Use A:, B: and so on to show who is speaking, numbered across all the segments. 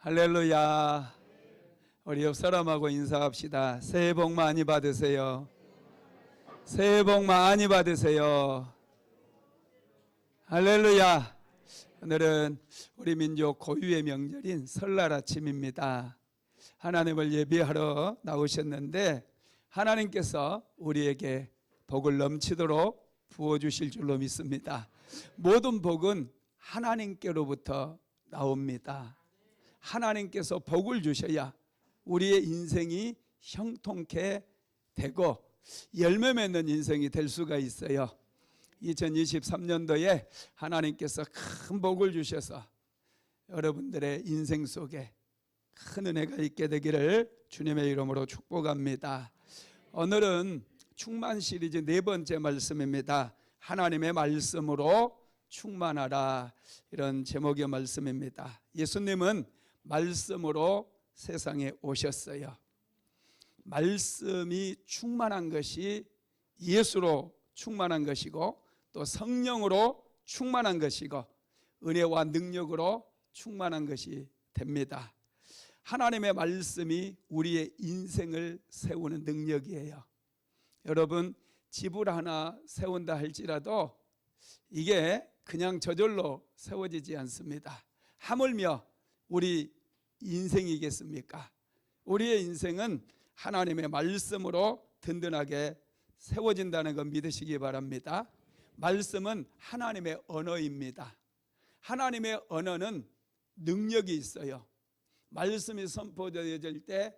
A: 할렐루야. 우리 옆 사람하고 인사합시다. 새해 복 많이 받으세요. 새해 복 많이 받으세요. 할렐루야. 오늘은 우리 민족 고유의 명절인 설날 아침입니다. 하나님을 예배하러 나오셨는데 하나님께서 우리에게 복을 넘치도록 부어주실 줄로 믿습니다. 모든 복은 하나님께로부터 나옵니다. 하나님께서 복을 주셔야 우리의 인생이 형통케 되고 열매 맺는 인생이 될 수가 있어요. 2023년도에 하나님께서 큰 복을 주셔서 여러분들의 인생 속에 큰 은혜가 있게 되기를 주님의 이름으로 축복합니다. 오늘은 충만 시리즈 4번째 말씀입니다. 하나님의 말씀으로 충만하라, 이런 제목의 말씀입니다. 예수님은 말씀으로 세상에 오셨어요. 말씀이 충만한 것이 예수로 충만한 것이고 또 성령으로 충만한 것이고 은혜와 능력으로 충만한 것이 됩니다. 하나님의 말씀이 우리의 인생을 세우는 능력이에요. 여러분, 집을 하나 세운다 할지라도 이게 그냥 저절로 세워지지 않습니다. 하물며 우리 인생이겠습니까? 우리의 인생은 하나님의 말씀으로 든든하게 세워진다는 걸 믿으시기 바랍니다. 말씀은 하나님의 언어입니다. 하나님의 언어는 능력이 있어요. 말씀이 선포되어질 때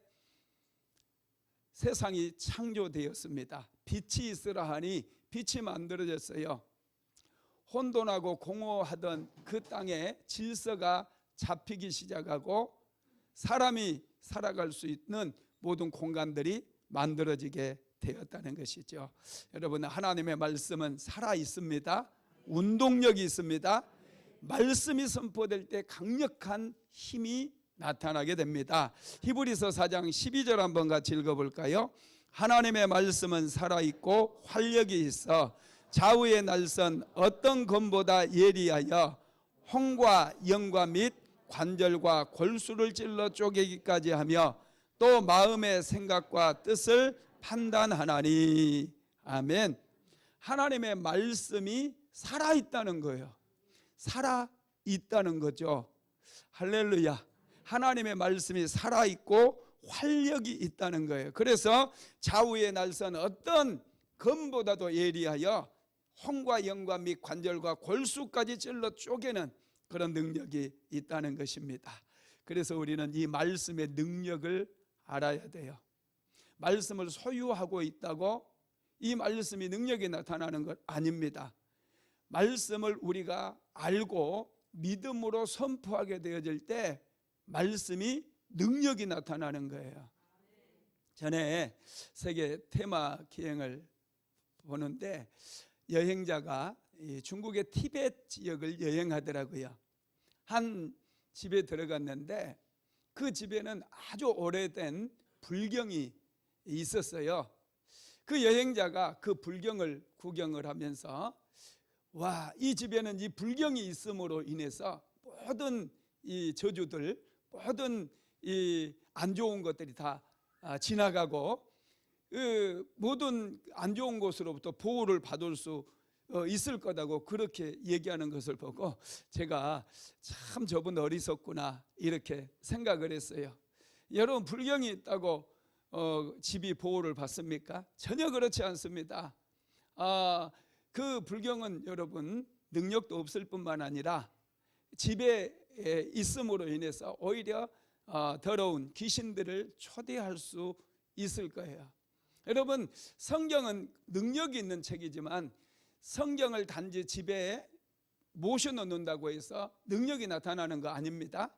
A: 세상이 창조되었습니다. 빛이 있으라 하니 빛이 만들어졌어요. 혼돈하고 공허하던 그 땅에 질서가 잡히기 시작하고 사람이 살아갈 수 있는 모든 공간들이 만들어지게 되었다는 것이죠. 여러분, 하나님의 말씀은 살아 있습니다. 운동력이 있습니다. 말씀이 선포될 때 강력한 힘이 나타나게 됩니다. 히브리서 4장 12절 한번 같이 읽어볼까요? 하나님의 말씀은 살아있고 활력이 있어 좌우의 날선 어떤 검보다 예리하여 홍과 영과 및 관절과 골수를 찔러 쪼개기까지 하며 또 마음의 생각과 뜻을 판단하나니. 아멘. 하나님의 말씀이 살아있다는 거예요. 살아있다는 거죠. 할렐루야. 하나님의 말씀이 살아있고 활력이 있다는 거예요. 그래서 좌우의 날선 어떤 검보다도 예리하여 홍과 영과 및 관절과 골수까지 찔러 쪼개는 그런 능력이 있다는 것입니다. 그래서 우리는 이 말씀의 능력을 알아야 돼요. 말씀을 소유하고 있다고 이 말씀이 능력이 나타나는 것 아닙니다. 말씀을 우리가 알고 믿음으로 선포하게 되어질 때 말씀이 능력이 나타나는 거예요. 전에 세계 테마 기행을 보는데 여행자가 중국의 티베트 지역을 여행하더라고요. 한 집에 들어갔는데 그 집에는 아주 오래된 불경이 있었어요. 그 여행자가 그 불경을 구경을 하면서 와, 이 집에는 이 불경이 있음으로 인해서 모든 이 저주들, 모든 이 안 좋은 것들이 다 지나가고 모든 안 좋은 곳으로부터 보호를 받을 수 있을 거다고 그렇게 얘기하는 것을 보고 제가 참 저분 어리석구나 이렇게 생각을 했어요. 여러분, 불경이 있다고 집이 보호를 받습니까? 전혀 그렇지 않습니다. 그 불경은 여러분 능력도 없을 뿐만 아니라 집에 있음으로 인해서 오히려 더러운 귀신들을 초대할 수 있을 거예요. 여러분, 성경은 능력이 있는 책이지만 성경을 단지 집에 모셔놓는다고 해서 능력이 나타나는 거 아닙니다.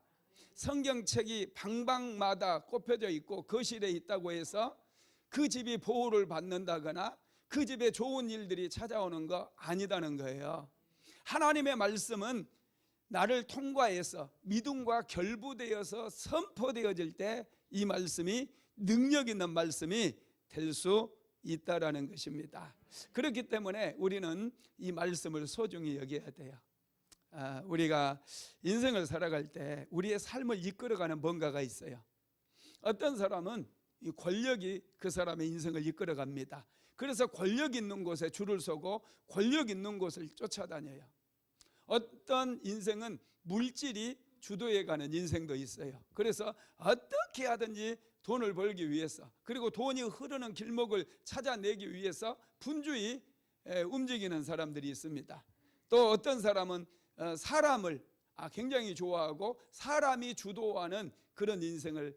A: 성경책이 방방마다 꼽혀져 있고 거실에 있다고 해서 그 집이 보호를 받는다거나 그 집에 좋은 일들이 찾아오는 거 아니다는 거예요. 하나님의 말씀은 나를 통과해서 믿음과 결부되어서 선포되어질 때 이 말씀이 능력 있는 말씀이 될 수 있다라는 것입니다. 그렇기 때문에 우리는 이 말씀을 소중히 여겨야 돼요. 우리가 인생을 살아갈 때 우리의 삶을 이끌어가는 뭔가가 있어요. 어떤 사람은 이 권력이 그 사람의 인생을 이끌어갑니다. 그래서 권력 있는 곳에 줄을 서고 권력 있는 곳을 쫓아다녀요. 어떤 인생은 물질이 주도해가는 인생도 있어요. 그래서 어떻게 하든지 돈을 벌기 위해서, 그리고 돈이 흐르는 길목을 찾아내기 위해서 분주히 움직이는 사람들이 있습니다. 또 어떤 사람은 사람을 굉장히 좋아하고 사람이 주도하는 그런 인생을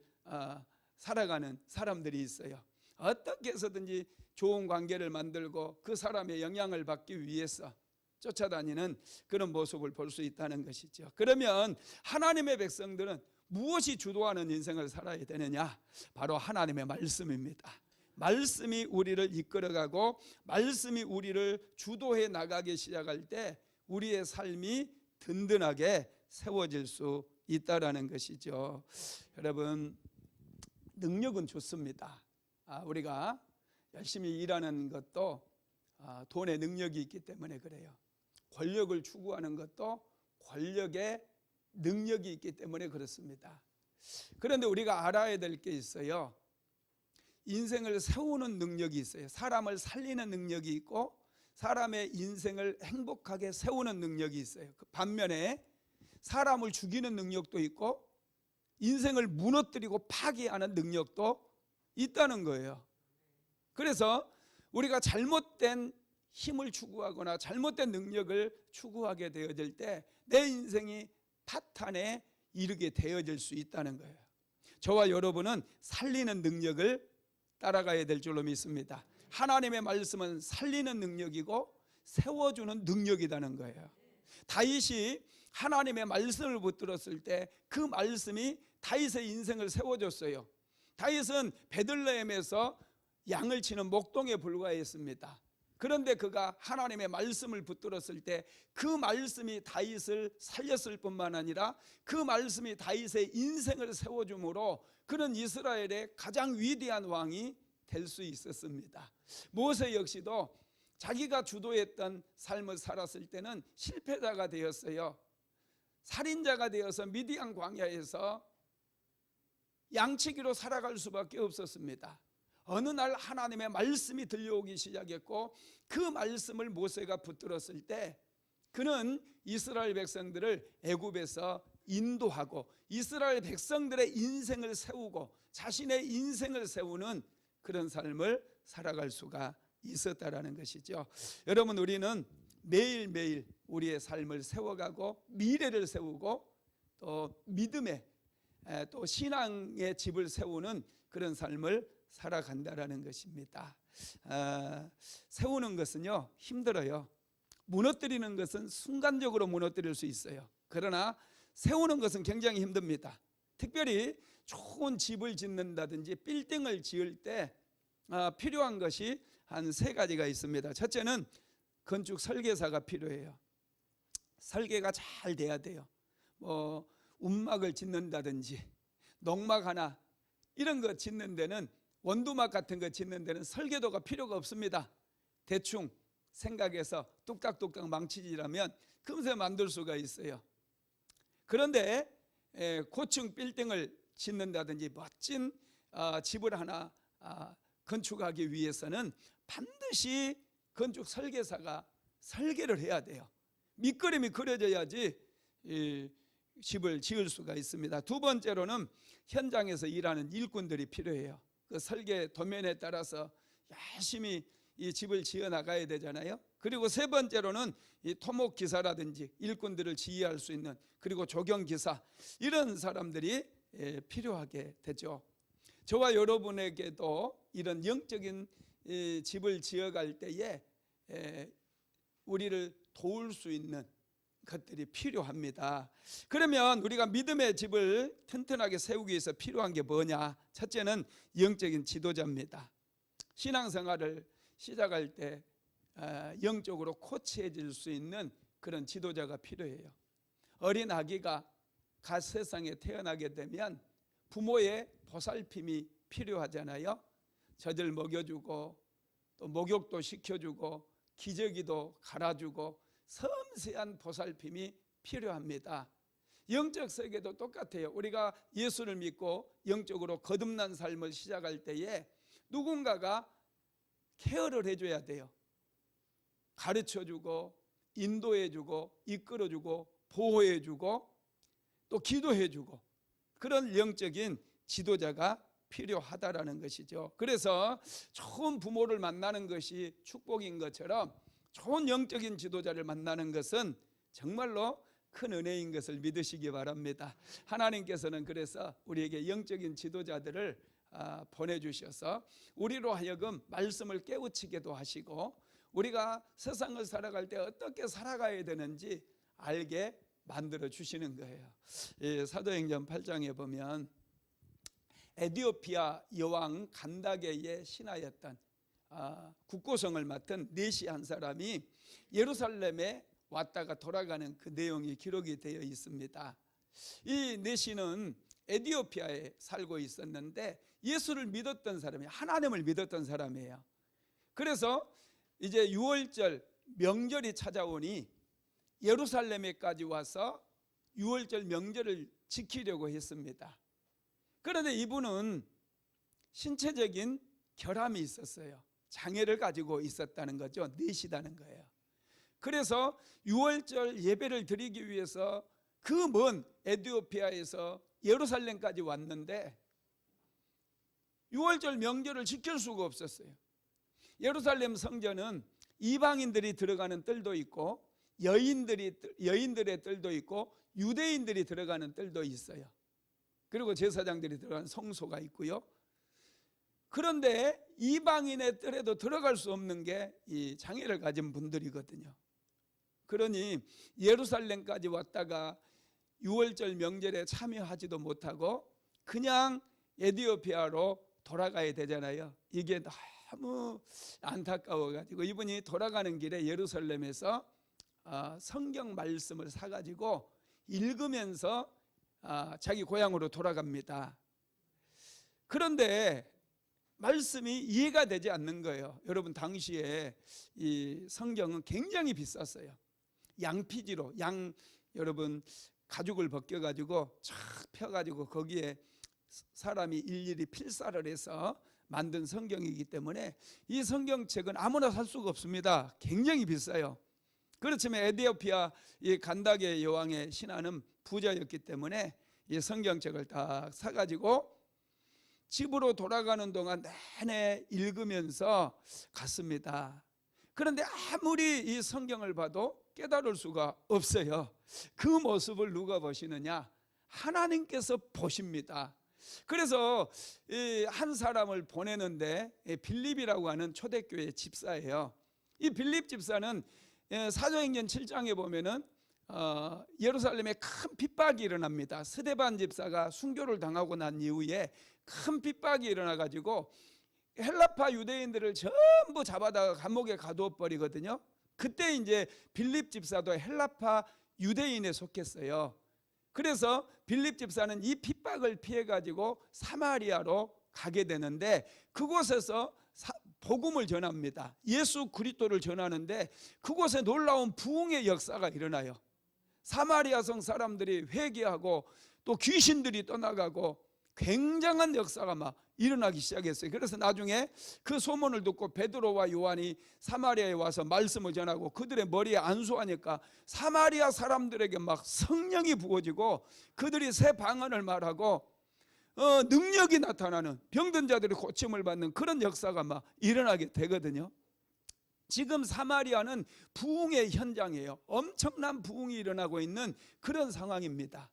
A: 살아가는 사람들이 있어요. 어떻게 해서든지 좋은 관계를 만들고 그 사람의 영향을 받기 위해서 쫓아다니는 그런 모습을 볼 수 있다는 것이죠. 그러면 하나님의 백성들은 무엇이 주도하는 인생을 살아야 되느냐? 바로 하나님의 말씀입니다. 말씀이 우리를 이끌어가고 말씀이 우리를 주도해 나가기 시작할 때 우리의 삶이 든든하게 세워질 수 있다라는 것이죠. 여러분, 능력은 좋습니다. 우리가 열심히 일하는 것도 돈의 능력이 있기 때문에 그래요. 권력을 추구하는 것도 권력의 능력이 있기 때문에 그렇습니다. 그런데 우리가 알아야 될 게 있어요. 인생을 세우는 능력이 있어요. 사람을 살리는 능력이 있고 사람의 인생을 행복하게 세우는 능력이 있어요. 반면에 사람을 죽이는 능력도 있고 인생을 무너뜨리고 파괴하는 능력도 있다는 거예요. 그래서 우리가 잘못된 힘을 추구하거나 잘못된 능력을 추구하게 되어질 때 내 인생이 파탄에 이르게 되어질 수 있다는 거예요. 저와 여러분은 살리는 능력을 따라가야 될 줄로 믿습니다. 하나님의 말씀은 살리는 능력이고 세워주는 능력이라는 거예요. 다윗이 하나님의 말씀을 붙들었을 때 그 말씀이 다윗의 인생을 세워줬어요. 다윗은 베들레헴에서 양을 치는 목동에 불과했습니다. 그런데 그가 하나님의 말씀을 붙들었을 때 그 말씀이 다윗을 살렸을 뿐만 아니라 그 말씀이 다윗의 인생을 세워줌으로 그는 이스라엘의 가장 위대한 왕이 될 수 있었습니다. 모세 역시도 자기가 주도했던 삶을 살았을 때는 실패자가 되었어요. 살인자가 되어서 미디안 광야에서 양치기로 살아갈 수밖에 없었습니다. 어느 날 하나님의 말씀이 들려오기 시작했고 그 말씀을 모세가 붙들었을 때 그는 이스라엘 백성들을 애굽에서 인도하고 이스라엘 백성들의 인생을 세우고 자신의 인생을 세우는 그런 삶을 살아갈 수가 있었다라는 것이죠. 여러분, 우리는 매일매일 우리의 삶을 세워가고 미래를 세우고 또 믿음의 또 신앙의 집을 세우는 그런 삶을 살아간다라는 것입니다. 세우는 것은요 힘들어요. 무너뜨리는 것은 순간적으로 무너뜨릴 수 있어요. 그러나 세우는 것은 굉장히 힘듭니다. 특별히 좋은 집을 짓는다든지 빌딩을 지을 때 필요한 것이 한 3가지가 있습니다. 첫째는 건축 설계사가 필요해요. 설계가 잘 돼야 돼요. 움막을 짓는다든지 농막 하나 이런 거 짓는 데는 원두막 같은 거 짓는 데는 설계도가 필요가 없습니다. 대충 생각해서 뚝딱뚝딱 망치질하면 금세 만들 수가 있어요. 그런데 고층 빌딩을 짓는다든지 멋진 집을 하나 건축하기 위해서는 반드시 건축 설계사가 설계를 해야 돼요. 밑그림이 그려져야지 집을 지을 수가 있습니다. 두 번째로는 현장에서 일하는 일꾼들이 필요해요. 그 설계 도면에 따라서 열심히 이 집을 지어 나가야 되잖아요. 그리고 세 번째로는 이 토목 기사라든지 일꾼들을 지휘할 수 있는, 그리고 조경 기사, 이런 사람들이 필요하게 되죠. 저와 여러분에게도 이런 영적인 집을 지어갈 때에 우리를 도울 수 있는 것들이 필요합니다. 그러면 우리가 믿음의 집을 튼튼하게 세우기 위해서 필요한 게 뭐냐? 첫째는 영적인 지도자입니다. 신앙생활을 시작할 때 영적으로 코치해질 수 있는 그런 지도자가 필요해요. 어린 아기가 갓 세상에 태어나게 되면 부모의 보살핌이 필요하잖아요. 젖을 먹여주고 또 목욕도 시켜주고 기저귀도 갈아주고 섬세한 보살핌이 필요합니다. 영적 세계도 똑같아요. 우리가 예수를 믿고 영적으로 거듭난 삶을 시작할 때에 누군가가 케어를 해줘야 돼요. 가르쳐주고 인도해주고 이끌어주고 보호해주고 또 기도해주고 그런 영적인 지도자가 필요하다라는 것이죠. 그래서 좋은 부모를 만나는 것이 축복인 것처럼 좋은 영적인 지도자를 만나는 것은 정말로 큰 은혜인 것을 믿으시기 바랍니다. 하나님께서는 그래서 우리에게 영적인 지도자들을 보내주셔서 우리로 하여금 말씀을 깨우치게도 하시고 우리가 세상을 살아갈 때 어떻게 살아가야 되는지 알게 만들어 주시는 거예요. 사도행전 8장에 보면 에디오피아 여왕 간다게의 신하였던 국고성을 맡은 네시 한 사람이 예루살렘에 왔다가 돌아가는 그 내용이 기록이 되어 있습니다. 이 네시는 에디오피아에 살고 있었는데 예수를 믿었던 사람이에요. 하나님을 믿었던 사람이에요. 그래서 이제 6월절 명절이 찾아오니 예루살렘에까지 와서 6월절 명절을 지키려고 했습니다. 그런데 이분은 신체적인 결함이 있었어요. 장애를 가지고 있었다는 거죠. 넷이다는 거예요. 그래서 6월절 예배를 드리기 위해서 그 먼 에티오피아에서 예루살렘까지 왔는데 6월절 명절을 지킬 수가 없었어요. 예루살렘 성전은 이방인들이 들어가는 뜰도 있고 여인들의 뜰도 있고 유대인들이 들어가는 뜰도 있어요. 그리고 제사장들이 들어가는 성소가 있고요. 그런데 이방인의 뜰에도 들어갈 수 없는 게 이 장애를 가진 분들이거든요. 그러니 예루살렘까지 왔다가 6월절 명절에 참여하지도 못하고 그냥 에티오피아로 돌아가야 되잖아요. 이게 너무 안타까워가지고 이분이 돌아가는 길에 예루살렘에서 성경 말씀을 사가지고 읽으면서 자기 고향으로 돌아갑니다. 그런데 말씀이 이해가 되지 않는 거예요. 여러분 당시에 이 성경은 굉장히 비쌌어요. 양피지로 여러분 가죽을 벗겨가지고 쫙 펴가지고 거기에 사람이 일일이 필사를 해서 만든 성경이기 때문에 이 성경책은 아무나 살 수가 없습니다. 굉장히 비싸요. 그렇지만 에티오피아 이 간다게 여왕의 신하는 부자였기 때문에 이 성경책을 딱 사가지고 집으로 돌아가는 동안 내내 읽으면서 갔습니다. 그런데 아무리 이 성경을 봐도 깨달을 수가 없어요. 그 모습을 누가 보시느냐? 하나님께서 보십니다. 그래서 한 사람을 보내는데 빌립이라고 하는 초대교회 집사예요. 이 빌립 집사는 사도행전 7장에 보면은 예루살렘에 큰 핍박이 일어납니다. 스데반 집사가 순교를 당하고 난 이후에 큰 핍박이 일어나가지고 헬라파 유대인들을 전부 잡아다가 감옥에 가두어 버리거든요. 그때 이제 빌립 집사도 헬라파 유대인에 속했어요. 그래서 빌립 집사는 이 핍박을 피해가지고 사마리아로 가게 되는데 그곳에서 복음을 전합니다. 예수 그리스도를 전하는데 그곳에 놀라운 부흥의 역사가 일어나요. 사마리아 성 사람들이 회개하고 또 귀신들이 떠나가고 굉장한 역사가 막 일어나기 시작했어요. 그래서 나중에 그 소문을 듣고 베드로와 요한이 사마리아에 와서 말씀을 전하고 그들의 머리에 안수하니까 사마리아 사람들에게 막 성령이 부어지고 그들이 새 방언을 말하고 능력이 나타나는 병든 자들이 고침을 받는 그런 역사가 막 일어나게 되거든요. 지금 사마리아는 부흥의 현장이에요. 엄청난 부흥이 일어나고 있는 그런 상황입니다.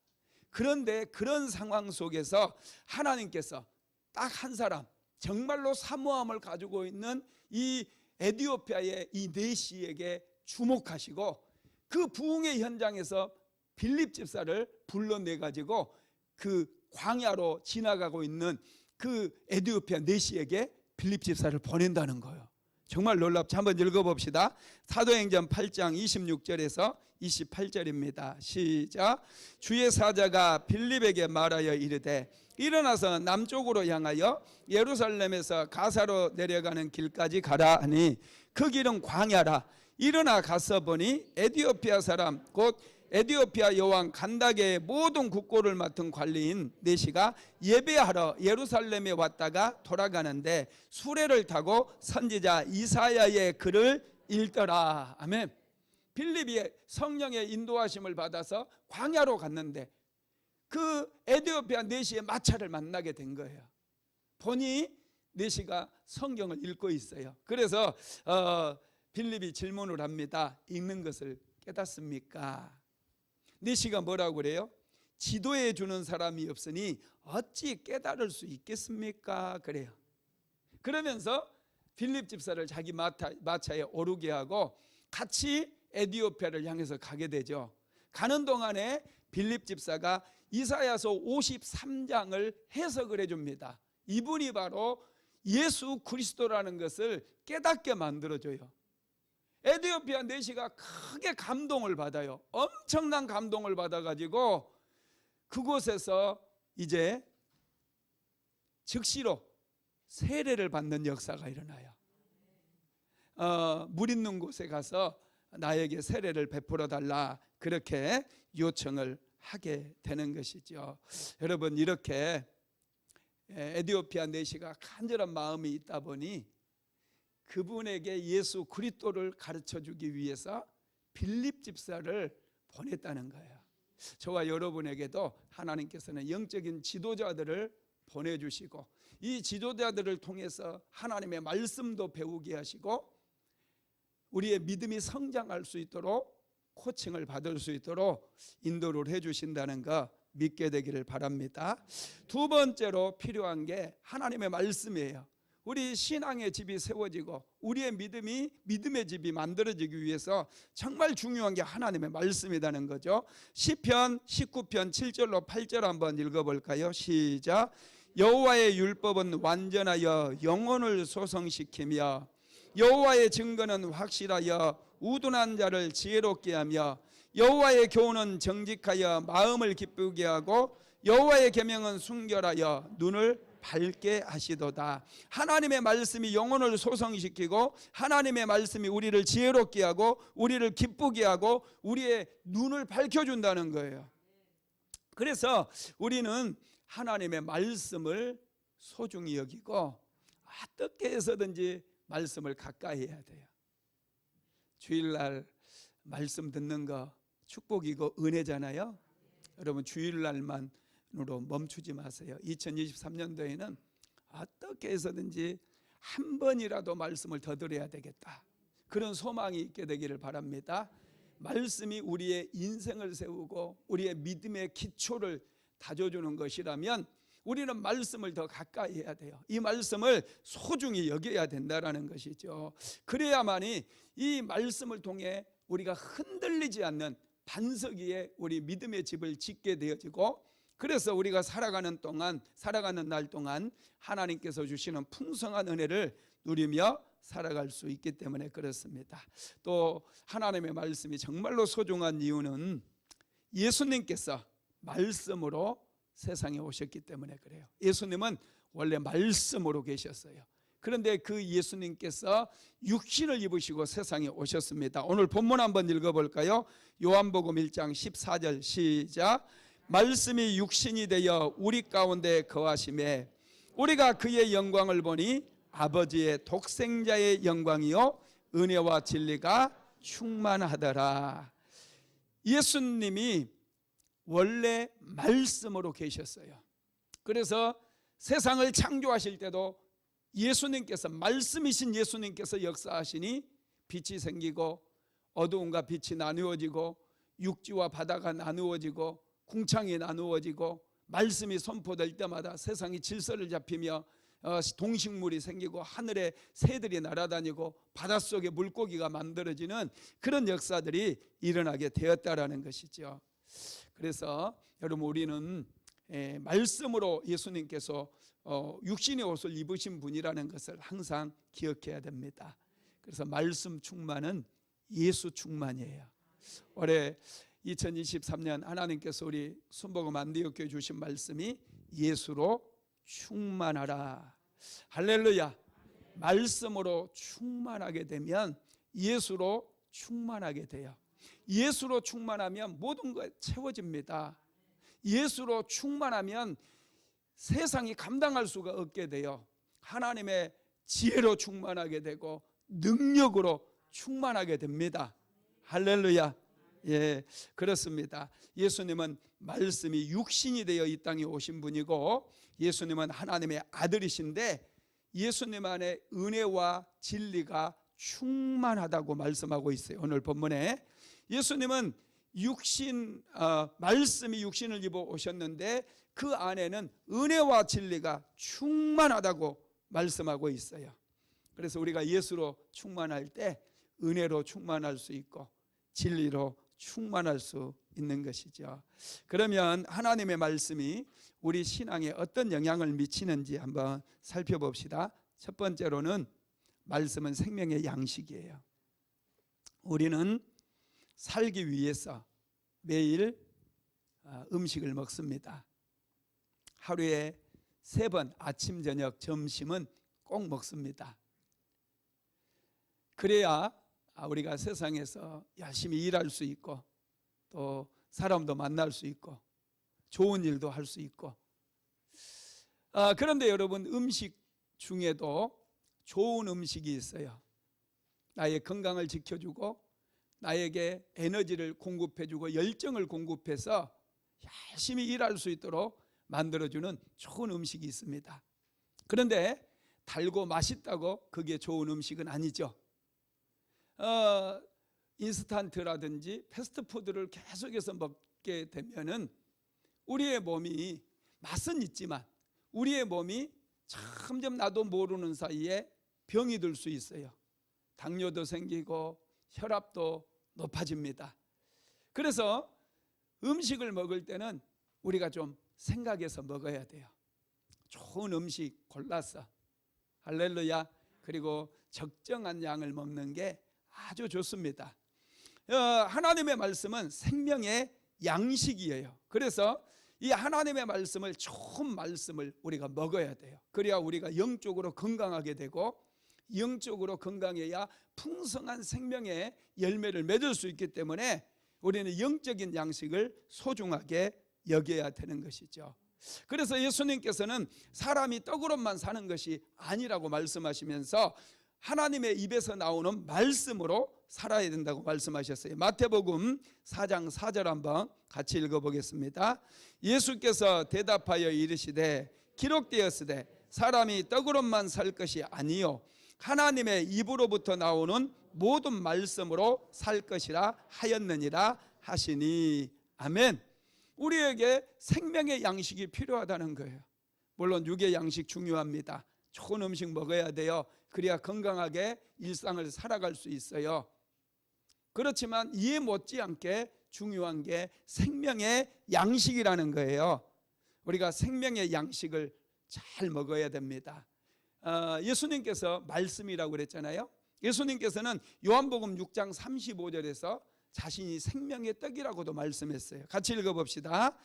A: 그런데 그런 상황 속에서 하나님께서 딱 한 사람 정말로 사모함을 가지고 있는 이 에티오피아의 이 네시에게 주목하시고 그 부흥의 현장에서 빌립 집사를 불러내가지고 그 광야로 지나가고 있는 그 에티오피아 네시에게 빌립 집사를 보낸다는 거예요. 정말 놀랍죠. 한번 읽어봅시다. 사도행전 8장 26절에서 28절입니다. 시작. 주의 사자가 빌립에게 말하여 이르되 일어나서 남쪽으로 향하여 예루살렘에서 가사로 내려가는 길까지 가라 하니 그 길은 광야라. 일어나 가서 보니 에티오피아 사람 곧 에디오피아 여왕 간다게의 모든 국고를 맡은 관리인 네시가 예배하러 예루살렘에 왔다가 돌아가는데 수레를 타고 선지자 이사야의 글을 읽더라. 아멘. 빌립이 성령의 인도하심을 받아서 광야로 갔는데 그 에디오피아 네시의 마차를 만나게 된 거예요. 보니 네시가 성경을 읽고 있어요. 그래서 빌립이 질문을 합니다. 읽는 것을 깨닫습니까? 네시가 뭐라고 그래요? 지도해 주는 사람이 없으니 어찌 깨달을 수 있겠습니까? 그래요. 그러면서 빌립 집사를 자기 마차에 오르게 하고 같이 에디오피아를 향해서 가게 되죠. 가는 동안에 빌립 집사가 이사야서 53장을 해석을 해줍니다. 이분이 바로 예수 그리스도라는 것을 깨닫게 만들어줘요. 에디오피아 네시가 크게 감동을 받아요. 엄청난 감동을 받아가지고 그곳에서 이제 즉시로 세례를 받는 역사가 일어나요. 물 있는 곳에 가서 나에게 세례를 베풀어 달라 그렇게 요청을 하게 되는 것이죠. 여러분, 이렇게 에디오피아 네시가 간절한 마음이 있다 보니 그분에게 예수 그리스도를 가르쳐 주기 위해서 빌립 집사를 보냈다는 거예요. 저와 여러분에게도 하나님께서는 영적인 지도자들을 보내주시고 이 지도자들을 통해서 하나님의 말씀도 배우게 하시고 우리의 믿음이 성장할 수 있도록 코칭을 받을 수 있도록 인도를 해주신다는 거 믿게 되기를 바랍니다. 두 번째로 필요한 게 하나님의 말씀이에요. 우리 신앙의 집이 세워지고 우리의 믿음의 집이 만들어지기 위해서 정말 중요한 게 하나님의 말씀이라는 거죠. 시편 19편 7절로 8절 한번 읽어볼까요? 시작. 여호와의 율법은 완전하여 영혼을 소성시키며 여호와의 증거는 확실하여 우둔한 자를 지혜롭게 하며 여호와의 교훈은 정직하여 마음을 기쁘게 하고 여호와의 계명은 순결하여 눈을 밝게 하시도다. 하나님의 말씀이 영혼을 소성시키고 하나님의 말씀이 우리를 지혜롭게 하고 우리를 기쁘게 하고 우리의 눈을 밝혀준다는 거예요. 그래서 우리는 하나님의 말씀을 소중히 여기고 어떻게 해서든지 말씀을 가까이 해야 돼요. 주일날 말씀 듣는 거 축복이고 은혜잖아요. 여러분, 주일날만으로 멈추지 마세요. 2023년도에는 어떻게 해서든지 한 번이라도 말씀을 더 들어야 되겠다, 그런 소망이 있게 되기를 바랍니다. 말씀이 우리의 인생을 세우고 우리의 믿음의 기초를 다져주는 것이라면 우리는 말씀을 더 가까이 해야 돼요. 이 말씀을 소중히 여겨야 된다는 것이죠. 그래야만이 이 말씀을 통해 우리가 흔들리지 않는 반석 위에 우리 믿음의 집을 짓게 되어지고, 그래서 우리가 살아가는 날 동안 하나님께서 주시는 풍성한 은혜를 누리며 살아갈 수 있기 때문에 그렇습니다. 또 하나님의 말씀이 정말로 소중한 이유는 예수님께서 말씀으로 세상에 오셨기 때문에 그래요. 예수님은 원래 말씀으로 계셨어요. 그런데 그 예수님께서 육신을 입으시고 세상에 오셨습니다. 오늘 본문 한번 읽어볼까요? 요한복음 1장 14절 시작. 말씀이 육신이 되어 우리 가운데 거하심에 우리가 그의 영광을 보니 아버지의 독생자의 영광이요 은혜와 진리가 충만하더라. 예수님이 원래 말씀으로 계셨어요. 그래서 세상을 창조하실 때도 예수님께서, 말씀이신 예수님께서 역사하시니 빛이 생기고 어두움과 빛이 나누어지고 육지와 바다가 나누어지고 궁창이 나누어지고 말씀이 선포될 때마다 세상이 질서를 잡히며 동식물이 생기고 하늘에 새들이 날아다니고 바닷속에 물고기가 만들어지는 그런 역사들이 일어나게 되었다라는 것이죠. 그래서 여러분, 우리는 말씀으로 예수님께서 육신의 옷을 입으신 분이라는 것을 항상 기억해야 됩니다. 그래서 말씀 충만은 예수 충만이에요. 올해 2023년 하나님께서 우리 순복음 안디옥교회 주신 말씀이 예수로 충만하라. 할렐루야. 말씀으로 충만하게 되면 예수로 충만하게 돼요. 예수로 충만하면 모든 것 채워집니다. 예수로 충만하면 세상이 감당할 수가 없게 돼요. 하나님의 지혜로 충만하게 되고 능력으로 충만하게 됩니다. 할렐루야. 예, 그렇습니다. 예수님은 말씀이 육신이 되어 이 땅에 오신 분이고 예수님은 하나님의 아들이신데 예수님 안에 은혜와 진리가 충만하다고 말씀하고 있어요. 오늘 본문에 예수님은 말씀이 육신을 입어 오셨는데 그 안에는 은혜와 진리가 충만하다고 말씀하고 있어요. 그래서 우리가 예수로 충만할 때 은혜로 충만할 수 있고 진리로 충만할 수 있는 것이죠. 그러면 하나님의 말씀이 우리 신앙에 어떤 영향을 미치는지 한번 살펴봅시다. 첫 번째로는 말씀은 생명의 양식이에요. 우리는 살기 위해서 매일 음식을 먹습니다. 하루에 3번 아침, 저녁, 점심은 꼭 먹습니다. 그래야 우리가 세상에서 열심히 일할 수 있고 또 사람도 만날 수 있고 좋은 일도 할 수 있고 그런데 여러분 음식 중에도 좋은 음식이 있어요. 나의 건강을 지켜주고 나에게 에너지를 공급해주고 열정을 공급해서 열심히 일할 수 있도록 만들어주는 좋은 음식이 있습니다. 그런데 달고 맛있다고 그게 좋은 음식은 아니죠. 인스턴트라든지 패스트푸드를 계속해서 먹게 되면은 우리의 몸이 맛은 있지만 우리의 몸이 점점 나도 모르는 사이에 병이 들 수 있어요. 당뇨도 생기고 혈압도 높아집니다. 그래서 음식을 먹을 때는 우리가 좀 생각해서 먹어야 돼요. 좋은 음식 골라서 할렐루야. 그리고 적정한 양을 먹는 게 아주 좋습니다. 하나님의 말씀은 생명의 양식이에요. 그래서 이 하나님의 말씀을 좋은 말씀을 우리가 먹어야 돼요. 그래야 우리가 영적으로 건강하게 되고 영적으로 건강해야 풍성한 생명의 열매를 맺을 수 있기 때문에 우리는 영적인 양식을 소중하게 여겨야 되는 것이죠. 그래서 예수님께서는 사람이 떡으로만 사는 것이 아니라고 말씀하시면서 하나님의 입에서 나오는 말씀으로 살아야 된다고 말씀하셨어요. 마태복음 4장 4절 한번 같이 읽어보겠습니다. 예수께서 대답하여 이르시되 기록되었으되 사람이 떡으로만 살 것이 아니요 하나님의 입으로부터 나오는 모든 말씀으로 살 것이라 하였느니라 하시니. 아멘. 우리에게 생명의 양식이 필요하다는 거예요. 물론 육의 양식 중요합니다. 좋은 음식 먹어야 돼요. 그래야 건강하게 일상을 살아갈 수 있어요. 그렇지만 이에 못지않게 중요한 게 생명의 양식이라는 거예요. 우리가 생명의 양식을 잘 먹어야 됩니다. 예수님께서 말씀이라고 그랬잖아요. 예수님께서는 요한복음 6장 35절에서 자신이 생명의 떡이라고도 말씀했어요. 같이 읽어봅시다.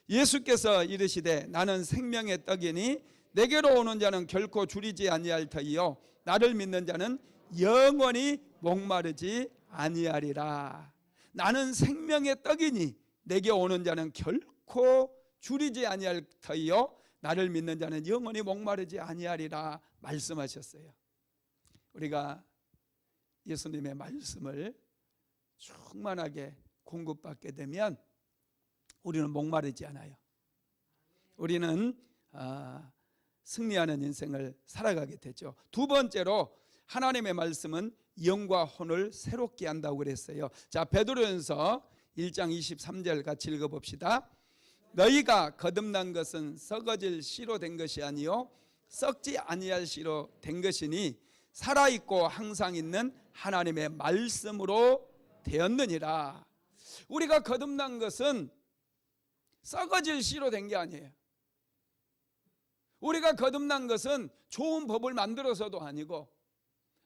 A: 예수께서 이르시되 나는 생명의 떡이니 내게로 오는 자는 결코 줄이지 아니할 터이요 나를 믿는 자는 영원히 목마르지 아니하리라. 나는 생명의 떡이니 내게 오는 자는 결코 줄이지 아니할 터이요 나를 믿는 자는 영원히 목마르지 아니하리라 말씀하셨어요. 우리가 예수님의 말씀을 충만하게 공급받게 되면 우리는 목마르지 않아요. 우리는 승리하는 인생을 살아가게 되죠. 두 번째로 하나님의 말씀은 영과 혼을 새롭게 한다고 그랬어요. 자, 베드로전서 1장 23절 같이 읽어봅시다. 너희가 거듭난 것은 썩어질 씨로 된 것이 아니요 썩지 아니할 씨로 된 것이니 살아있고 항상 있는 하나님의 말씀으로 되었느니라. 우리가 거듭난 것은 썩어질 씨로 된 게 아니에요. 우리가 거듭난 것은 좋은 법을 만들어서도 아니고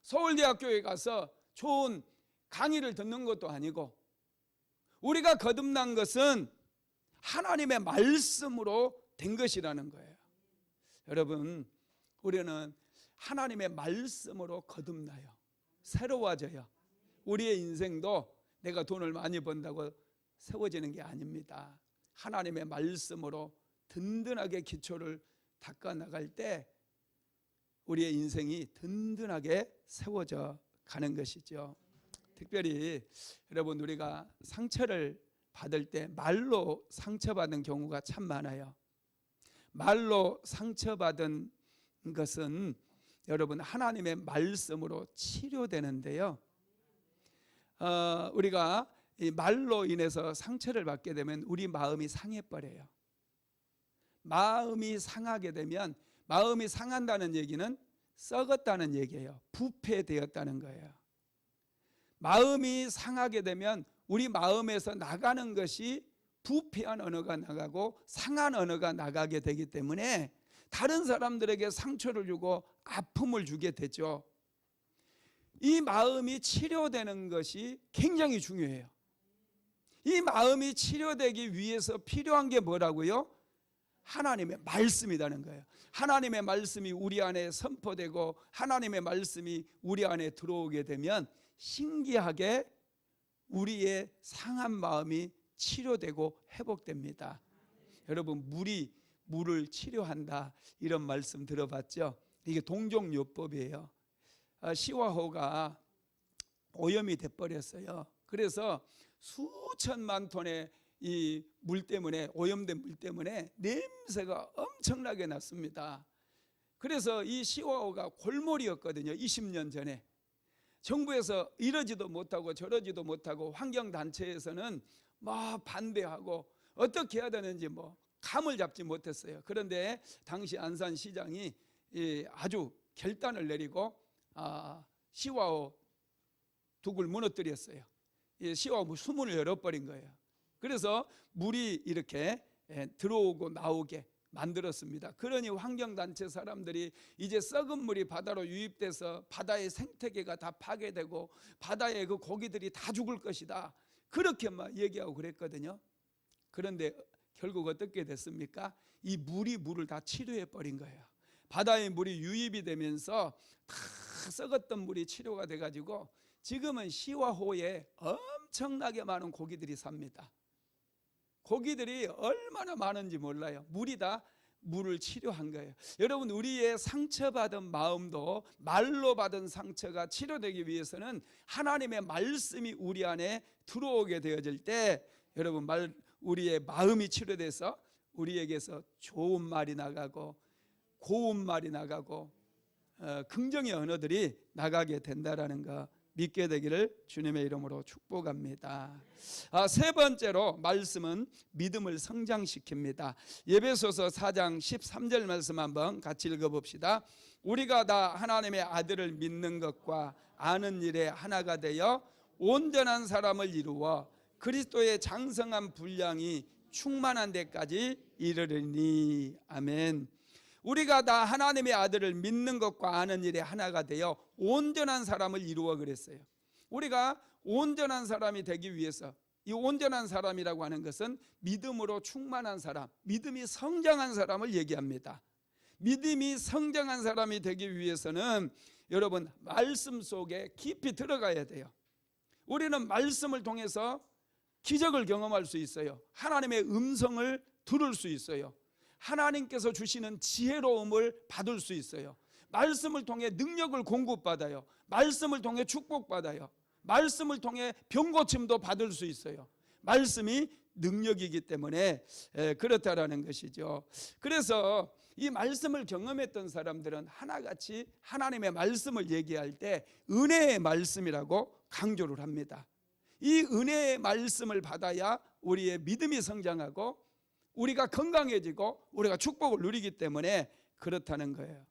A: 서울대학교에 가서 좋은 강의를 듣는 것도 아니고 우리가 거듭난 것은 하나님의 말씀으로 된 것이라는 거예요. 여러분, 우리는 하나님의 말씀으로 거듭나요. 새로워져요. 우리의 인생도 내가 돈을 많이 번다고 세워지는 게 아닙니다. 하나님의 말씀으로 든든하게 기초를 닦아 나갈 때 우리의 인생이 든든하게 세워져 가는 것이죠. 특별히 여러분, 우리가 상처를 받을 때 말로 상처받은 경우가 참 많아요. 말로 상처받은 것은 여러분 하나님의 말씀으로 치료되는데요. 우리가 이 말로 인해서 상처를 받게 되면 우리 마음이 상해버려요. 마음이 상하게 되면, 마음이 상한다는 얘기는 썩었다는 얘기예요. 부패되었다는 거예요. 마음이 상하게 되면 우리 마음에서 나가는 것이 부패한 언어가 나가고 상한 언어가 나가게 되기 때문에 다른 사람들에게 상처를 주고 아픔을 주게 되죠. 이 마음이 치료되는 것이 굉장히 중요해요. 이 마음이 치료되기 위해서 필요한 게 뭐라고요? 하나님의 말씀이라는 거예요. 하나님의 말씀이 우리 안에 선포되고 하나님의 말씀이 우리 안에 들어오게 되면 신기하게 우리의 상한 마음이 치료되고 회복됩니다. 여러분, 물을 치료한다, 이런 말씀 들어봤죠? 이게 동종요법이에요. 시와호가 오염이 돼버렸어요. 그래서 수천만 톤의 이 물 때문에, 오염된 물 때문에 냄새가 엄청나게 났습니다. 그래서 이 시와호가 골몰이었거든요. 20년 전에 정부에서 이러지도 못하고 저러지도 못하고 환경단체에서는 막 반대하고 어떻게 해야 되는지 감을 잡지 못했어요. 그런데 당시 안산시장이 아주 결단을 내리고 시와호 둑을 무너뜨렸어요. 시와호 수문을 열어버린 거예요. 그래서 물이 이렇게 들어오고 나오게 만들었습니다. 그러니 환경단체 사람들이 이제 썩은 물이 바다로 유입돼서 바다의 생태계가 다 파괴되고 바다의 그 고기들이 다 죽을 것이다, 그렇게 막 얘기하고 그랬거든요. 그런데 결국 어떻게 됐습니까? 이 물이 물을 다 치료해 버린 거예요. 바다의 물이 유입이 되면서 다 썩었던 물이 치료가 돼가지고 지금은 시와호에 엄청나게 많은 고기들이 삽니다. 고기들이 얼마나 많은지 몰라요. 물이 다 물을 치료한 거예요. 여러분, 우리의 상처받은 마음도 말로 받은 상처가 치료되기 위해서는 하나님의 말씀이 우리 안에 들어오게 되어질 때 여러분, 우리의 마음이 치료돼서 우리에게서 좋은 말이 나가고 고운 말이 나가고 긍정의 언어들이 나가게 된다라는 거 믿게 되기를 주님의 이름으로 축복합니다. 세 번째로 말씀은 믿음을 성장시킵니다. 에베소서 4장 13절 말씀 한번 같이 읽어봅시다. 우리가 다 하나님의 아들을 믿는 것과 아는 일에 하나가 되어 온전한 사람을 이루어 그리스도의 장성한 분량이 충만한 데까지 이르리니. 아멘. 우리가 다 하나님의 아들을 믿는 것과 아는 일에 하나가 되어 온전한 사람을 이루어 그랬어요. 우리가 온전한 사람이 되기 위해서, 이 온전한 사람이라고 하는 것은 믿음으로 충만한 사람, 믿음이 성장한 사람을 얘기합니다. 믿음이 성장한 사람이 되기 위해서는 여러분, 말씀 속에 깊이 들어가야 돼요. 우리는 말씀을 통해서 기적을 경험할 수 있어요. 하나님의 음성을 들을 수 있어요. 하나님께서 주시는 지혜로움을 받을 수 있어요. 말씀을 통해 능력을 공급받아요. 말씀을 통해 축복받아요. 말씀을 통해 병고침도 받을 수 있어요. 말씀이 능력이기 때문에 그렇다라는 것이죠. 그래서 이 말씀을 경험했던 사람들은 하나같이 하나님의 말씀을 얘기할 때 은혜의 말씀이라고 강조를 합니다. 이 은혜의 말씀을 받아야 우리의 믿음이 성장하고 우리가 건강해지고 우리가 축복을 누리기 때문에 그렇다는 거예요.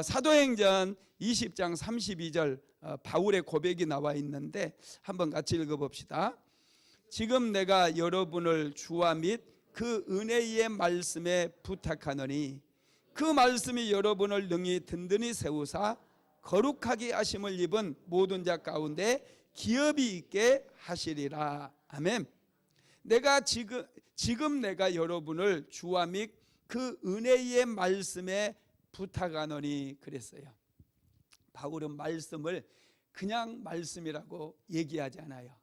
A: 사도행전 20장 32절 바울의 고백이 나와 있는데 한번 같이 읽어봅시다. 지금 내가 여러분을 주와 및 그 은혜의 말씀에 부탁하노니 그 말씀이 여러분을 능히 든든히 세우사 거룩하게 하심을 입은 모든 자 가운데 기업이 있게 하시리라. 아멘. 내가 지금 내가 여러분을 주와 및 그 은혜의 말씀에 부탁하노니 그랬어요. 바울은 말씀을 그냥 말씀이라고 얘기하지 않아요.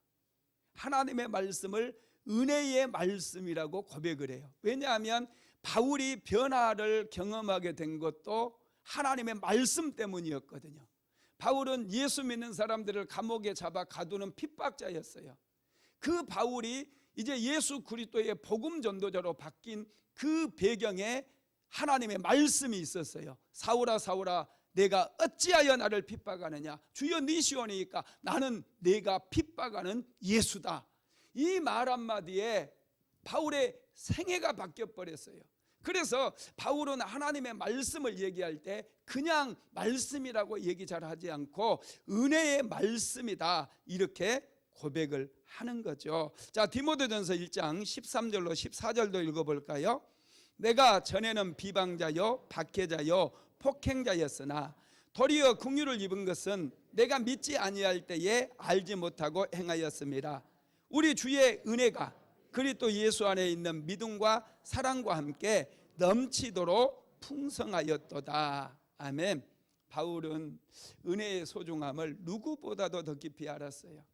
A: 하나님의 말씀을 은혜의 말씀이라고 고백을 해요. 왜냐하면 바울이 변화를 경험하게 된 것도 하나님의 말씀 때문이었거든요. 바울은 예수 믿는 사람들을 감옥에 잡아 가두는 핍박자였어요. 그 바울이 이제 예수 그리스도의 복음 전도자로 바뀐 그 배경에 하나님의 말씀이 있었어요. 사울아 사울아 내가 어찌하여 나를 핍박하느냐, 주여 네 시온이니까 나는 내가 핍박하는 예수다. 이 말 한마디에 바울의 생애가 바뀌어 버렸어요. 그래서 바울은 하나님의 말씀을 얘기할 때 그냥 말씀이라고 얘기 잘 하지 않고 은혜의 말씀이다 이렇게 고백을 하는 거죠. 자, 디모데전서 1장 13절로 14절도 읽어볼까요? 내가 전에는 비방자요 박해자요 폭행자였으나 도리어 긍휼을 입은 것은 내가 믿지 아니할 때에 알지 못하고 행하였습니다. 우리 주의 은혜가 그리스도 예수 안에 있는 믿음과 사랑과 함께 넘치도록 풍성하였도다. 아멘. 바울은 은혜의 소중함을 누구보다도 더 깊이 알았어요.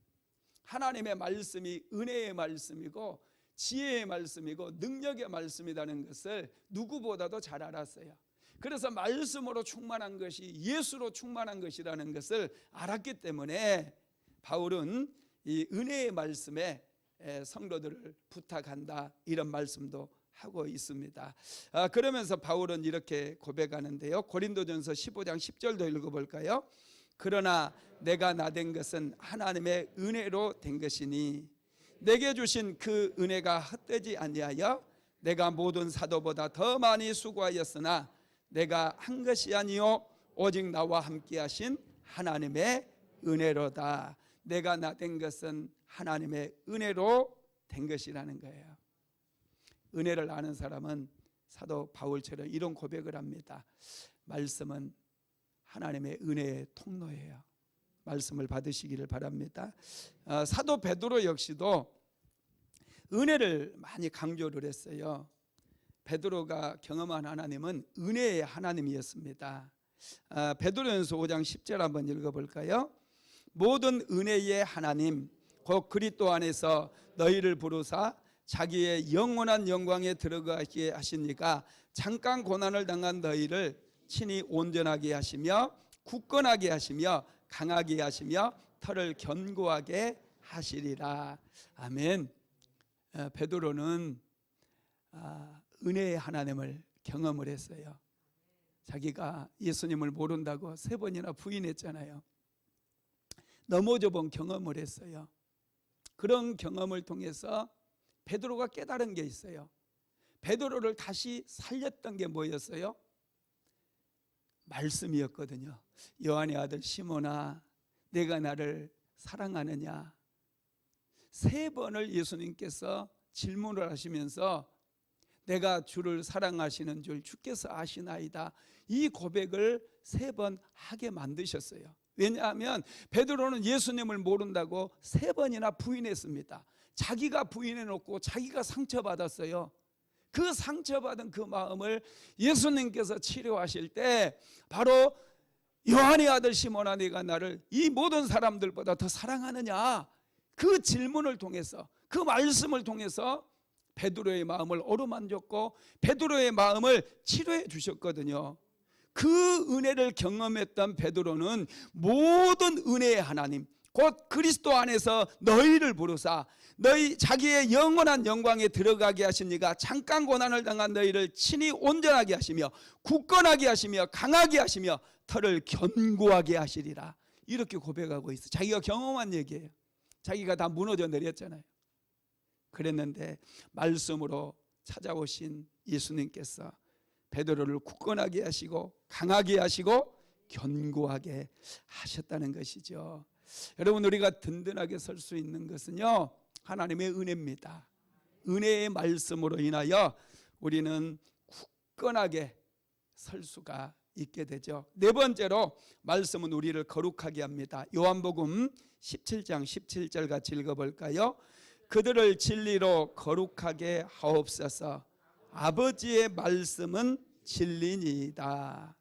A: 하나님의 말씀이 은혜의 말씀이고 지혜의 말씀이고 능력의 말씀이라는 것을 누구보다도 잘 알았어요. 그래서 말씀으로 충만한 것이 예수로 충만한 것이라는 것을 알았기 때문에 바울은 이 은혜의 말씀에 성도들을 부탁한다 이런 말씀도 하고 있습니다. 그러면서 바울은 이렇게 고백하는데요. 고린도전서 15장 10절도 읽어볼까요? 그러나 내가 나된 것은 하나님의 은혜로 된 것이니 내게 주신 그 은혜가 헛되지 아니하여 내가 모든 사도보다 더 많이 수고하였으나 내가 한 것이 아니요 오직 나와 함께 하신 하나님의 은혜로다. 내가 나된 것은 하나님의 은혜로 된 것이라는 거예요. 은혜를 아는 사람은 사도 바울처럼 이런 고백을 합니다. 말씀은 하나님의 은혜의 통로예요. 말씀을 받으시기를 바랍니다. 사도 베드로 역시도 은혜를 많이 강조를 했어요. 베드로가 경험한 하나님은 은혜의 하나님이었습니다. 베드로전서 5장 10절 한번 읽어볼까요? 모든 은혜의 하나님 곧 그리스도 안에서 너희를 부르사 자기의 영원한 영광에 들어가게 하시니까 잠깐 고난을 당한 너희를 친히 온전하게 하시며 굳건하게 하시며 강하게 하시며 털을 견고하게 하시리라. 아멘. 베드로는 은혜의 하나님을 경험을 했어요. 자기가 예수님을 모른다고 3번이나 부인했잖아요. 넘어져 본 경험을 했어요. 그런 경험을 통해서 베드로가 깨달은 게 있어요. 베드로를 다시 살렸던 게 뭐였어요? 말씀이었거든요. 요한의 아들 시몬아 내가 나를 사랑하느냐. 3번을 예수님께서 질문을 하시면서 내가 주를 사랑하시는 줄 주께서 아시나이다. 이 고백을 3번 하게 만드셨어요. 왜냐하면 베드로는 예수님을 모른다고 3번이나 부인했습니다. 자기가 부인해놓고 자기가 상처받았어요. 그 상처받은 그 마음을 예수님께서 치료하실 때 바로 요한의 아들 시몬아 네가 나를 이 모든 사람들보다 더 사랑하느냐, 그 질문을 통해서 그 말씀을 통해서 베드로의 마음을 어루만졌고 베드로의 마음을 치료해 주셨거든요. 그 은혜를 경험했던 베드로는 모든 은혜의 하나님 곧 그리스도 안에서 너희를 부르사 너희 자기의 영원한 영광에 들어가게 하시니가 잠깐 고난을 당한 너희를 친히 온전하게 하시며 굳건하게 하시며 강하게 하시며 털을 견고하게 하시리라. 이렇게 고백하고 있어. 자기가 경험한 얘기예요. 자기가 다 무너져 내렸잖아요. 그랬는데 말씀으로 찾아오신 예수님께서 베드로를 굳건하게 하시고 강하게 하시고 견고하게 하셨다는 것이죠. 여러분, 우리가 든든하게 설 수 있는 것은요 하나님의 은혜입니다. 은혜의 말씀으로 인하여 우리는 굳건하게 설 수가 있게 되죠. 4번째로 말씀은 우리를 거룩하게 합니다. 요한복음 17장 17절 같이 읽어볼까요? 그들을 진리로 거룩하게 하옵소서. 아버지의 말씀은 진리니이다.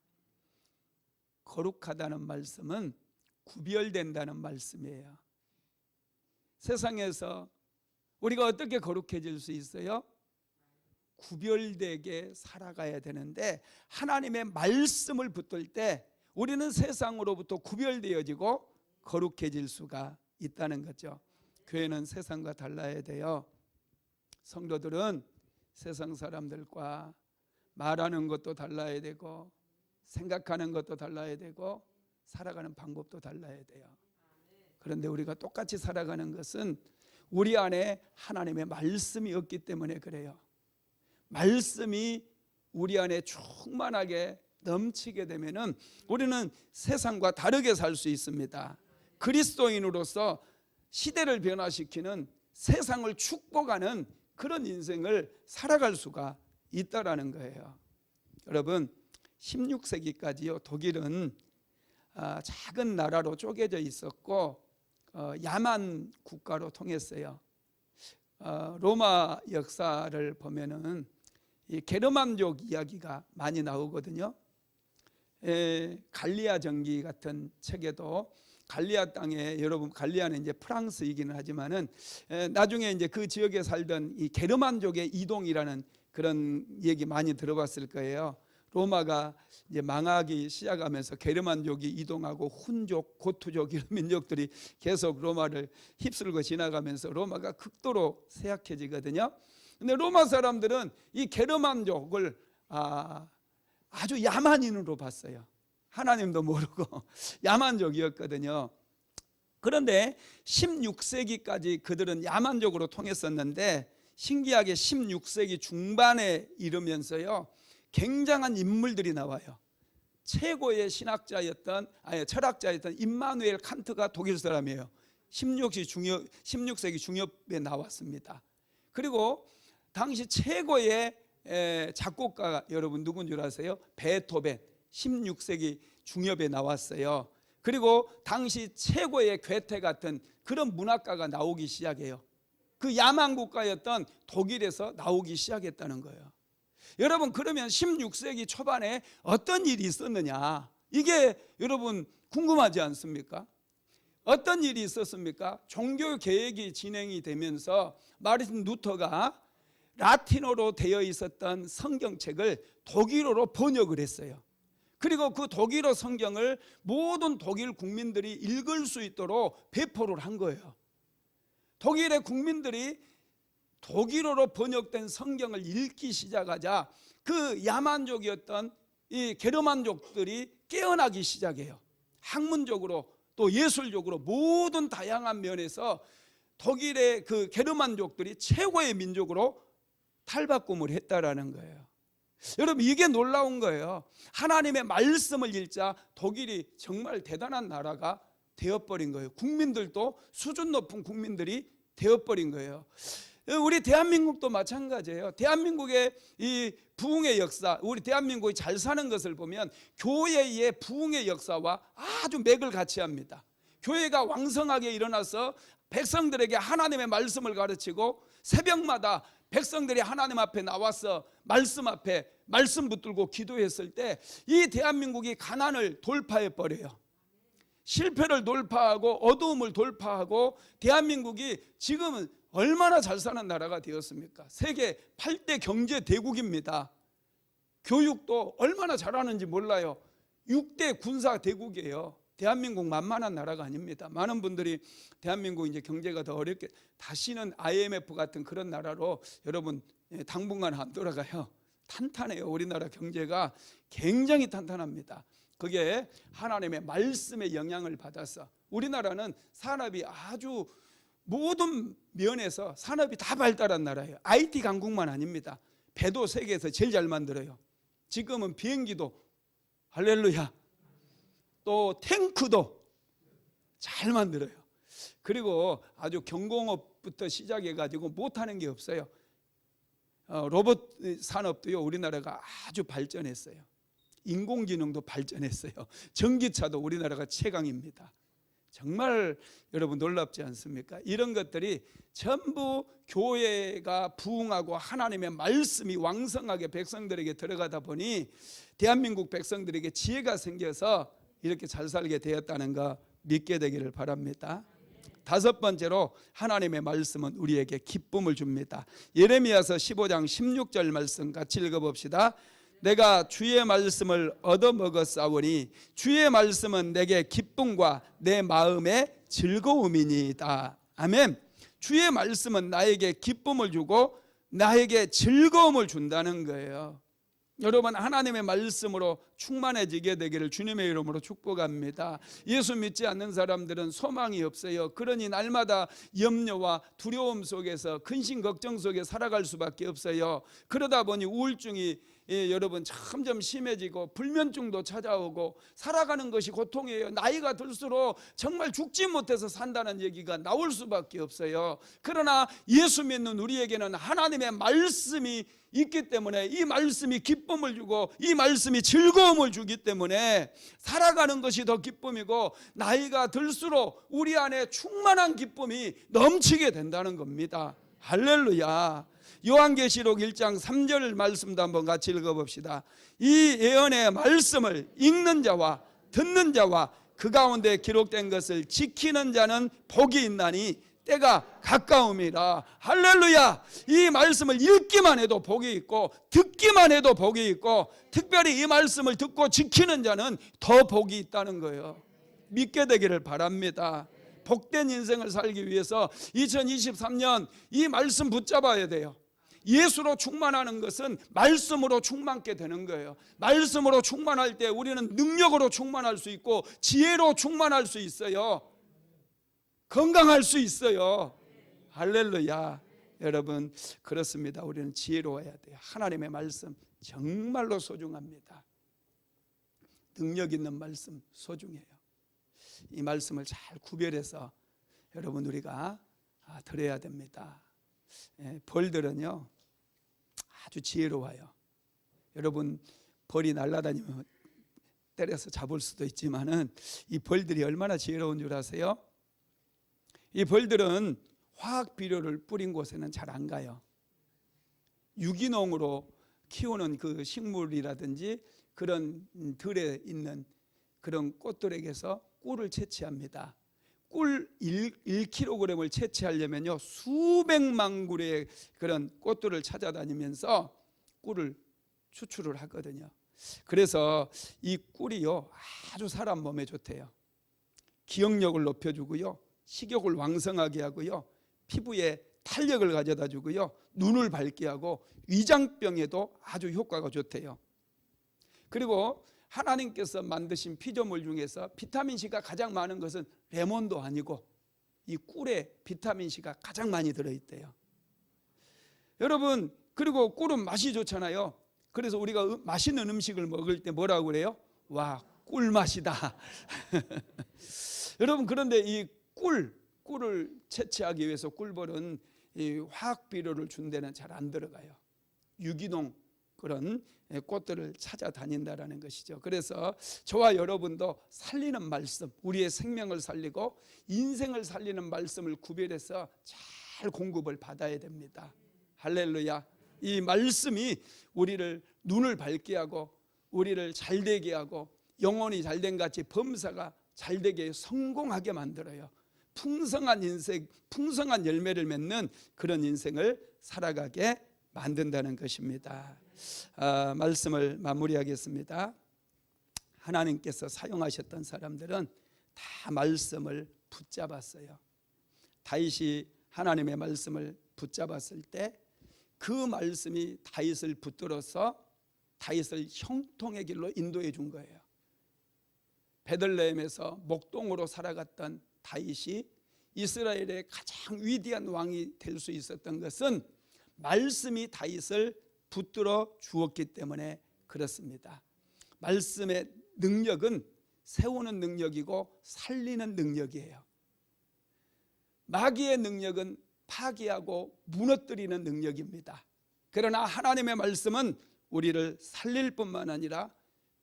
A: 거룩하다는 말씀은 구별된다는 말씀이에요. 세상에서 우리가 어떻게 거룩해질 수 있어요? 구별되게 살아가야 되는데 하나님의 말씀을 붙들 때 우리는 세상으로부터 구별되어지고 거룩해질 수가 있다는 거죠. 교회는 세상과 달라야 돼요. 성도들은 세상 사람들과 말하는 것도 달라야 되고 생각하는 것도 달라야 되고 살아가는 방법도 달라야 돼요. 그런데 우리가 똑같이 살아가는 것은 우리 안에 하나님의 말씀이 없기 때문에 그래요. 말씀이 우리 안에 충만하게 넘치게 되면은 우리는 세상과 다르게 살 수 있습니다. 그리스도인으로서 시대를 변화시키는 세상을 축복하는 그런 인생을 살아갈 수가 있다라는 거예요. 여러분 16세기까지요 독일은 작은 나라로 쪼개져 있었고 야만 국가로 통했어요. 로마 역사를 보면은 이 게르만족 이야기가 많이 나오거든요. 갈리아 정기 같은 책에도 갈리아 땅에, 여러분 갈리아는 이제 프랑스이기는 하지만은 나중에 이제 그 지역에 살던 이 게르만족의 이동이라는 그런 얘기 많이 들어봤을 거예요. 로마가 이제 망하기 시작하면서 게르만족이 이동하고 훈족, 고투족 이런 민족들이 계속 로마를 휩쓸고 지나가면서 로마가 극도로 쇠약해지거든요. 근데 로마 사람들은 이 게르만족을 아주 야만인으로 봤어요. 하나님도 모르고 야만족이었거든요. 그런데 16세기까지 그들은 야만족으로 통했었는데 신기하게 16세기 중반에 이르면서요 굉장한 인물들이 나와요. 최고의 철학자였던 임마누엘 칸트가 독일 사람이에요. 16세기 중엽에 나왔습니다. 그리고 당시 최고의 작곡가가 여러분 누군 줄 아세요? 베토벤. 16세기 중엽에 나왔어요. 그리고 당시 최고의 괴테 같은 그런 문학가가 나오기 시작해요. 그 야만 국가였던 독일에서 나오기 시작했다는 거예요. 여러분 그러면 16세기 초반에 어떤 일이 있었느냐, 이게 여러분 궁금하지 않습니까? 어떤 일이 있었습니까? 종교 개혁이 진행이 되면서 마르틴 루터가 라틴어로 되어 있었던 성경책을 독일어로 번역을 했어요. 그리고 그 독일어 성경을 모든 독일 국민들이 읽을 수 있도록 배포를 한 거예요. 독일의 국민들이 독일어로 번역된 성경을 읽기 시작하자 그 야만족이었던 이 게르만족들이 깨어나기 시작해요. 학문적으로 또 예술적으로 모든 다양한 면에서 독일의 그 게르만족들이 최고의 민족으로 탈바꿈을 했다라는 거예요. 여러분 이게 놀라운 거예요. 하나님의 말씀을 읽자 독일이 정말 대단한 나라가 되어버린 거예요. 국민들도 수준 높은 국민들이 되어버린 거예요. 우리 대한민국도 마찬가지예요. 대한민국의 이 부흥의 역사, 우리 대한민국이 잘 사는 것을 보면 교회의 부흥의 역사와 아주 맥을 같이 합니다. 교회가 왕성하게 일어나서 백성들에게 하나님의 말씀을 가르치고 새벽마다 백성들이 하나님 앞에 나와서 말씀 앞에 말씀 붙들고 기도했을 때 이 대한민국이 가난을 돌파해 버려요. 실패를 돌파하고 어두움을 돌파하고 대한민국이 지금은 얼마나 잘 사는 나라가 되었습니까? 세계 8대 경제 대국입니다. 교육도 얼마나 잘하는지 몰라요. 6대 군사 대국이에요. 대한민국 만만한 나라가 아닙니다. 많은 분들이 대한민국 이제 경제가 더 어렵게, 다시는 IMF 같은 그런 나라로 여러분 당분간 안 돌아가요. 탄탄해요. 우리나라 경제가 굉장히 탄탄합니다. 그게 하나님의 말씀의 영향을 받아서 우리나라는 산업이 아주 모든 면에서 산업이 다 발달한 나라예요. IT 강국만 아닙니다. 배도 세계에서 제일 잘 만들어요. 지금은 비행기도 할렐루야, 또 탱크도 잘 만들어요. 그리고 아주 경공업부터 시작해가지고 못하는 게 없어요. 로봇 산업도요 우리나라가 아주 발전했어요. 인공지능도 발전했어요. 전기차도 우리나라가 최강입니다. 정말 여러분 놀랍지 않습니까? 이런 것들이 전부 교회가 부흥하고 하나님의 말씀이 왕성하게 백성들에게 들어가다 보니 대한민국 백성들에게 지혜가 생겨서 이렇게 잘 살게 되었다는 거 믿게 되기를 바랍니다. 다섯 번째로 하나님의 말씀은 우리에게 기쁨을 줍니다. 예레미야서 15장 16절 말씀 같이 읽어봅시다. 내가 주의 말씀을 얻어먹었사오니 주의 말씀은 내게 기쁨과 내 마음의 즐거움이니이다. 아멘. 주의 말씀은 나에게 기쁨을 주고 나에게 즐거움을 준다는 거예요. 여러분, 하나님의 말씀으로 충만해지게 되기를 주님의 이름으로 축복합니다. 예수 믿지 않는 사람들은 소망이 없어요. 그러니 날마다 염려와 두려움 속에서 근심 걱정 속에 살아갈 수밖에 없어요. 그러다 보니 우울증이 여러분 점점 심해지고 불면증도 찾아오고 살아가는 것이 고통이에요. 나이가 들수록 정말 죽지 못해서 산다는 얘기가 나올 수밖에 없어요. 그러나 예수 믿는 우리에게는 하나님의 말씀이 있기 때문에 이 말씀이 기쁨을 주고 이 말씀이 즐거움을 주기 때문에 살아가는 것이 더 기쁨이고 나이가 들수록 우리 안에 충만한 기쁨이 넘치게 된다는 겁니다. 할렐루야. 요한계시록 1장 3절 말씀도 한번 같이 읽어봅시다. 이 예언의 말씀을 읽는 자와 듣는 자와 그 가운데 기록된 것을 지키는 자는 복이 있나니 때가 가까움이라. 할렐루야. 이 말씀을 읽기만 해도 복이 있고 듣기만 해도 복이 있고 특별히 이 말씀을 듣고 지키는 자는 더 복이 있다는 거예요. 믿게 되기를 바랍니다. 복된 인생을 살기 위해서 2023년 이 말씀 붙잡아야 돼요. 예수로 충만하는 것은 말씀으로 충만케 되는 거예요. 말씀으로 충만할 때 우리는 능력으로 충만할 수 있고 지혜로 충만할 수 있어요. 건강할 수 있어요. 할렐루야. 여러분, 그렇습니다. 우리는 지혜로워야 돼요. 하나님의 말씀 정말로 소중합니다. 능력 있는 말씀 소중해요. 이 말씀을 잘 구별해서 여러분 우리가 들어야 됩니다. 벌들은요 아주 지혜로워요. 여러분, 벌이 날아다니면 때려서 잡을 수도 있지만은 이 벌들이 얼마나 지혜로운 줄 아세요? 이 벌들은 화학 비료를 뿌린 곳에는 잘 안 가요. 유기농으로 키우는 그 식물이라든지 그런 들에 있는 그런 꽃들에게서 꿀을 채취합니다. 꿀 1kg을 채취하려면요 수백만 굴의 그런 꽃들을 찾아다니면서 꿀을 추출을 하거든요. 그래서 이 꿀이요 아주 사람 몸에 좋대요. 기억력을 높여주고요, 식욕을 왕성하게 하고요, 피부에 탄력을 가져다 주고요, 눈을 밝게 하고 위장병에도 아주 효과가 좋대요. 그리고 하나님께서 만드신 피조물 중에서 비타민C가 가장 많은 것은 레몬도 아니고 이 꿀에 비타민C가 가장 많이 들어있대요. 여러분, 그리고 꿀은 맛이 좋잖아요. 그래서 우리가 맛있는 음식을 먹을 때 뭐라고 그래요? 와, 꿀맛이다. 여러분, 그런데 이 꿀을 채취하기 위해서 꿀벌은 이 화학 비료를 준 데는 잘 안 들어가요. 유기농 그런 꽃들을 찾아다닌다라는 것이죠. 그래서 저와 여러분도 살리는 말씀, 우리의 생명을 살리고 인생을 살리는 말씀을 구별해서 잘 공급을 받아야 됩니다. 할렐루야. 이 말씀이 우리를 눈을 밝게 하고 우리를 잘되게 하고 영혼이 잘된 같이 범사가 잘되게 성공하게 만들어요. 풍성한 인생, 풍성한 열매를 맺는 그런 인생을 살아가게 만든다는 것입니다. 말씀을 마무리하겠습니다. 하나님께서 사용하셨던 사람들은 다 말씀을 붙잡았어요. 다윗이 하나님의 말씀을 붙잡았을 때 그 말씀이 다윗을 붙들어서 다윗을 형통의 길로 인도해 준 거예요. 베들레헴에서 목동으로 살아갔던 다윗이 이스라엘의 가장 위대한 왕이 될 수 있었던 것은 말씀이 다윗을 붙들어 주었기 때문에 그렇습니다. 말씀의 능력은 세우는 능력이고 살리는 능력이에요. 마귀의 능력은 파괴하고 무너뜨리는 능력입니다. 그러나 하나님의 말씀은 우리를 살릴 뿐만 아니라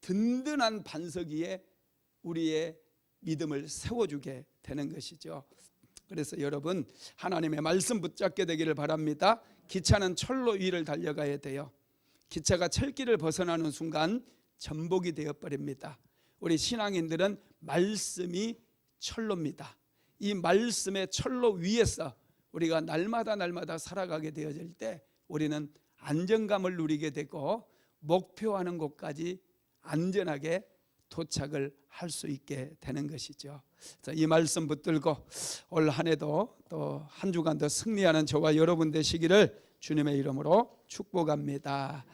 A: 든든한 반석 위에 우리의 믿음을 세워주게 되는 것이죠. 그래서 여러분, 하나님의 말씀 붙잡게 되기를 바랍니다. 기차는 철로 위를 달려가야 돼요. 기차가 철길을 벗어나는 순간 전복이 되어버립니다. 우리 신앙인들은 말씀이 철로입니다. 이 말씀의 철로 위에서 우리가 날마다 살아가게 되어질 때 우리는 안정감을 누리게 되고 목표하는 곳까지 안전하게 도착을 할 수 있게 되는 것이죠. 이 말씀 붙들고 올 한 해도 또 한 주간 더 승리하는 저와 여러분 되시기를 주님의 이름으로 축복합니다.